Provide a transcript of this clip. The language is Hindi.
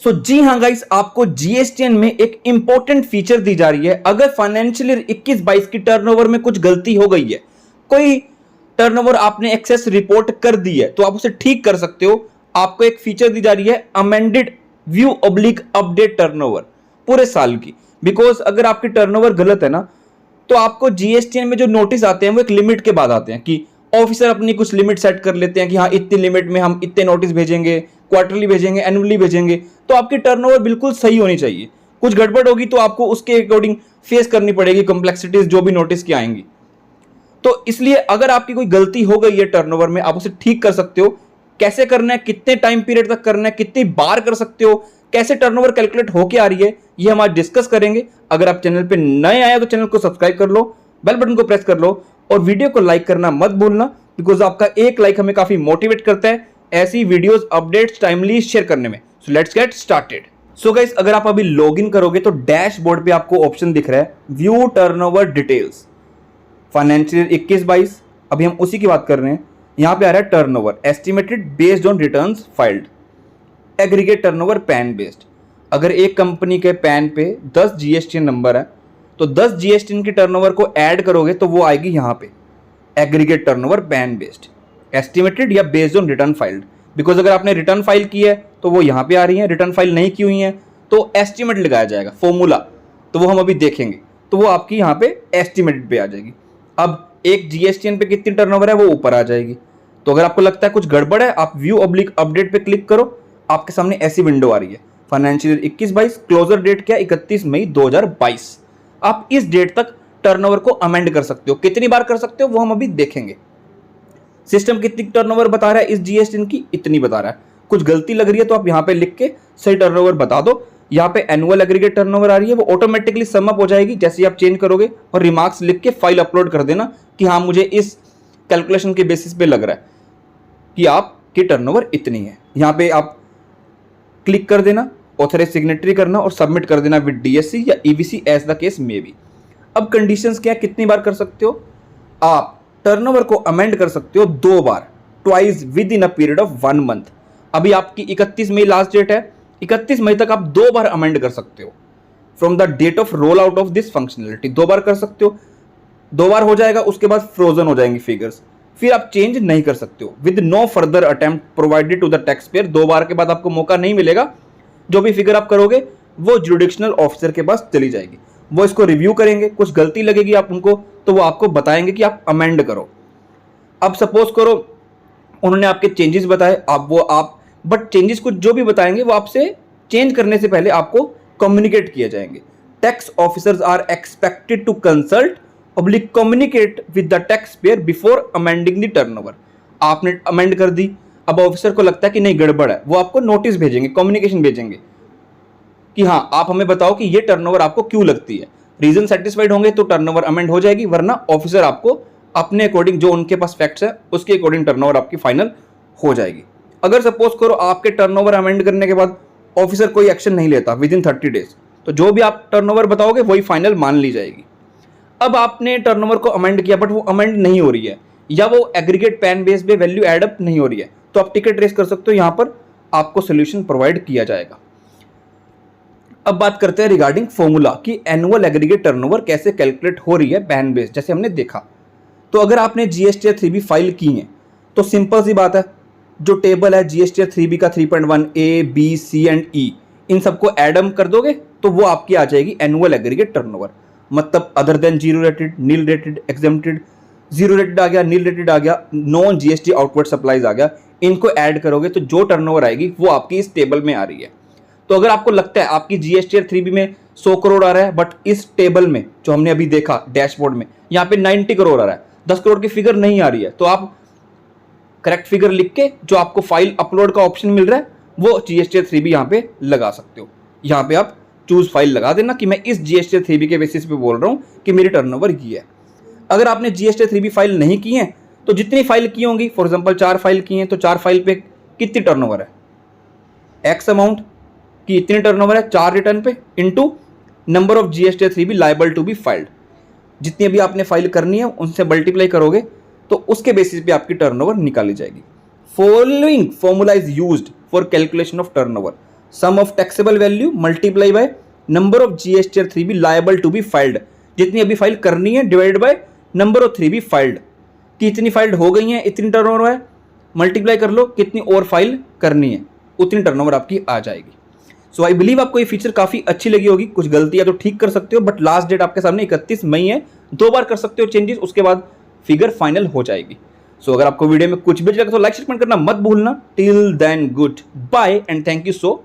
जी हाँ गाइस, आपको जीएसटीएन में एक इंपॉर्टेंट फीचर दी जा रही है। अगर फाइनेंशियल ईयर 21-22 की टर्नओवर में कुछ गलती हो गई है, कोई टर्नओवर आपने एक्सेस रिपोर्ट कर दी है, तो आप उसे ठीक कर सकते हो। आपको एक फीचर दी जा रही है amended view oblique update turnover पूरे साल की। बिकॉज अगर आपकी टर्नओवर गलत है ना, तो आपको जीएसटीएन में जो नोटिस आते हैं वो एक लिमिट के बाद आते हैं कि ऑफिसर अपनी कुछ लिमिट सेट कर लेते हैं कि हाँ इतनी लिमिट में हम इतने नोटिस भेजेंगे, क्वार्टरली भेजेंगे, एनुअली भेजेंगे। तो आपकी टर्नओवर बिल्कुल सही होनी चाहिए। कुछ गड़बड़ होगी तो आपको उसके अकॉर्डिंग फेस करनी पड़ेगी कॉम्प्लेक्सिटीज जो भी नोटिस की आएंगी। तो इसलिए अगर आपकी कोई गलती हो गई है टर्नओवर में, आप उसे ठीक कर सकते हो। कैसे करना है, कितने टाइम पीरियड तक करना है, कितनी बार कर सकते हो, कैसे टर्नओवर कैलकुलेट होके आ रही है, ये हम आज डिस्कस करेंगे। अगर आप चैनल पे नए आए तो चैनल को सब्सक्राइब कर लो, बेल बटन को प्रेस कर लो और वीडियो को लाइक करना मत भूलना, बिकॉज आपका एक लाइक हमें काफी मोटिवेट करता है ऐसी वीडियोस अपडेट्स टाइमली शेयर करने में। So let's get started. So guys, अगर आप अभी लॉगिन करोगे तो डैशबोर्ड पे आपको ऑप्शन दिख रहा है व्यू टर्नओवर डिटेल्स फाइनेंशियल 21-22। अभी हम उसी की बात कर रहे हैं। यहां पे आ रहा है turnover estimated based on returns filed, aggregate turnover PAN based. अगर एक कंपनी के पैन पे 10 जीएसटीएन नंबर है तो 10 जीएसटीएन के टर्नओवर को ऐड करोगे तो वो आएगी यहाँ पे aggregate turnover PAN based, estimated या based on return filed. Because अगर आपने रिटर्न फाइल की है तो वो यहाँ पे आ रही है, रिटर्न फाइल नहीं की हुई है तो एस्टिमेट लगाया जाएगा फॉर्मूला, तो वो हम अभी देखेंगे। तो वो आपकी यहाँ पे एस्टिमेटेड पे आ जाएगी। अब एक जीएसटीएन पे कितनी टर्नओवर है वो ऊपर आ जाएगी। तो अगर आपको लगता है कुछ गड़बड़ है, आप व्यू ऑब्लिक अपडेट पे क्लिक करो, आपके सामने ऐसी विंडो आ रही है फाइनेंशियल 21-22, क्लोजर डेट क्या 31 मई 2022। आप इस डेट तक टर्नओवर को अमेंड कर सकते हो। कितनी बार कर सकते हो वो हम अभी देखेंगे। सिस्टम कितनी टर्नओवर बता रहा है इस जीएसटीएन की, इतनी बता रहा है। कुछ गलती लग रही है तो आप यहाँ पे लिख के सही टर्नओवर बता दो। यहाँ पे एनुअल एग्रीगेट टर्नओवर आ रही है, वो ऑटोमेटिकली सम अप हो जाएगी जैसे ही आप चेंज करोगे। और रिमार्क्स लिख के फाइल अपलोड कर देना कि हाँ मुझे इस कैलकुलेशन के बेसिस पे लग रहा है कि आपकी टर्नओवर इतनी है। यहाँ पे आप क्लिक कर देना, ऑथराइज सिग्नेटरी करना और सबमिट कर देना विद डीएससी या EVC as the case may be. अब कंडीशंस क्या है, कितनी बार कर सकते हो आप टर्नओवर को अमेंड कर सकते हो 2 बार, twice within a period of 1 month. अभी आपकी 31 मई लास्ट डेट है, 31 मई तक आप 2 बार अमेंड कर सकते हो from the date of roll out of this functionality. 2 बार कर सकते हो, 2 बार हो जाएगा, उसके बाद फ्रोजन हो जाएंगी फिगर्स, फिर आप चेंज नहीं कर सकते हो with no further attempt provided to the tax payer. 2 बार के बाद आपको मौका नहीं मिलेगा, जो भी फिगर आप करोगे वो जुडिशनल ऑफिसर के पास चली जाएगी, वो इसको रिव्यू करेंगे। कुछ गलती लगेगी आप उनको तो वो आपको बताएंगे कि आप अमेंड करो। अब सपोज करो उन्होंने आपके चेंजेस बताए, आप बट चेंजेस कुछ जो भी बताएंगे वो आपसे चेंज करने से पहले आपको कम्युनिकेट किए जाएंगे। Tax officers are expected to consult public communicate with the tax payer before amending the turnover. आपने अमेंड कर दी, अब ऑफिसर को लगता है कि नहीं गड़बड़ है, वो आपको नोटिस भेजेंगे, कम्युनिकेशन भेजेंगे कि हाँ आप हमें बताओ कि ये टर्नओवर आपको क्यों लगती है। रीजन सेटिस्फाइड होंगे तो टर्नओवर अमेंड हो जाएगी, वरना ऑफिसर आपको अपने अकॉर्डिंग जो उनके पास फैक्ट्स है उसके अकॉर्डिंग टर्नओवर आपकी फाइनल हो जाएगी। अगर सपोज करो आपके टर्नओवर अमेंड करने के बाद ऑफिसर कोई एक्शन नहीं लेता विद इन 30 डेज, तो जो भी आप टर्नओवर बताओगे वही फाइनल मान ली जाएगी। अब आपने टर्नओवर को अमेंड किया बट वो अमेंड नहीं हो रही है या वो एग्रीगेट पैन बेस पे वैल्यू एड अप नहीं हो रही है, तो आप टिकट रेस कर सकते हो, यहां पर आपको सोल्यूशन प्रोवाइड किया जाएगा। अब बात करते हैं रिगार्डिंग फॉर्मूला कि एनुअल एग्रीगेट टर्नओवर कैसे कैलकुलेट हो रही है पैन बेस, जैसे हमने देखा। तो अगर आपने जीएसटीआर 3B फाइल की है तो सिंपल सी बात है, जो टेबल है जीएसटीआर 3B का 3.1 ए बी सी एंड ई, इन सबको एडम कर दोगे तो वो आपकी आ जाएगी एनुअल एग्रीगेट टर्नओवर। मतलब other than zero rated, nil rated, exempted, zero rated आ गया, नील रेटेड आ गया, नॉन जीएसटी आउटवर्ड सप्लाईज आ गया, इनको ऐड करोगे तो जो टर्नओवर आएगी वो आपकी इस टेबल में आ रही है। तो अगर आपको लगता है आपकी जीएसटीआर 3B में 100 करोड़ आ रहा है बट इस टेबल में जो हमने अभी देखा डैशबोर्ड में यहाँ पे 90 करोड़ आ रहा है, 10 करोड़ की फिगर नहीं आ रही है, तो आप करेक्ट फिगर लिख के जो आपको फाइल अपलोड का ऑप्शन मिल रहा है वो जीएसटीआर 3B यहाँ पे लगा सकते हो। यहाँ पे आप चूज फाइल लगा देना कि मैं इस जीएसटीआर 3B के बेसिस पे बोल रहा हूँ कि मेरी टर्नओवर ये है। अगर आपने जीएसटीआर 3B फाइल नहीं की है तो जितनी फाइल की होंगी, फॉर एग्जांपल 4 फाइल की हैं तो 4 फाइल पे कितनी टर्नओवर है, एक्स अमाउंट की इतनी टर्नओवर है 4 रिटर्न पे into number of GSTR 3B liable to be filed. जितनी अभी आपने फाइल करनी है उनसे मल्टीप्लाई करोगे तो उसके बेसिस पे आपकी टर्नओवर निकाली जाएगी। Following formula is used for calculation of turnover. Sum of taxable value multiply by number of GSTR 3B liable to be filed, जितनी अभी फाइल करनी है divide by number of 3B filed, कि इतनी फाइल्ड हो गई हैं, इतनी टर्नओवर है, मल्टीप्लाई कर लो कितनी और फाइल करनी है, उतनी टर्नओवर आपकी आ जाएगी। सो आई बिलीव आपको ये फीचर काफ़ी अच्छी लगी होगी। कुछ गलतियां तो ठीक कर सकते हो, बट लास्ट डेट आपके सामने 31 मई है, 2 बार कर सकते हो चेंजेस, उसके बाद फिगर फाइनल हो जाएगी। सो अगर आपको वीडियो में कुछ भी लगा तो लाइक शेयर कमेंट करना मत भूलना। Till then good bye and thank you so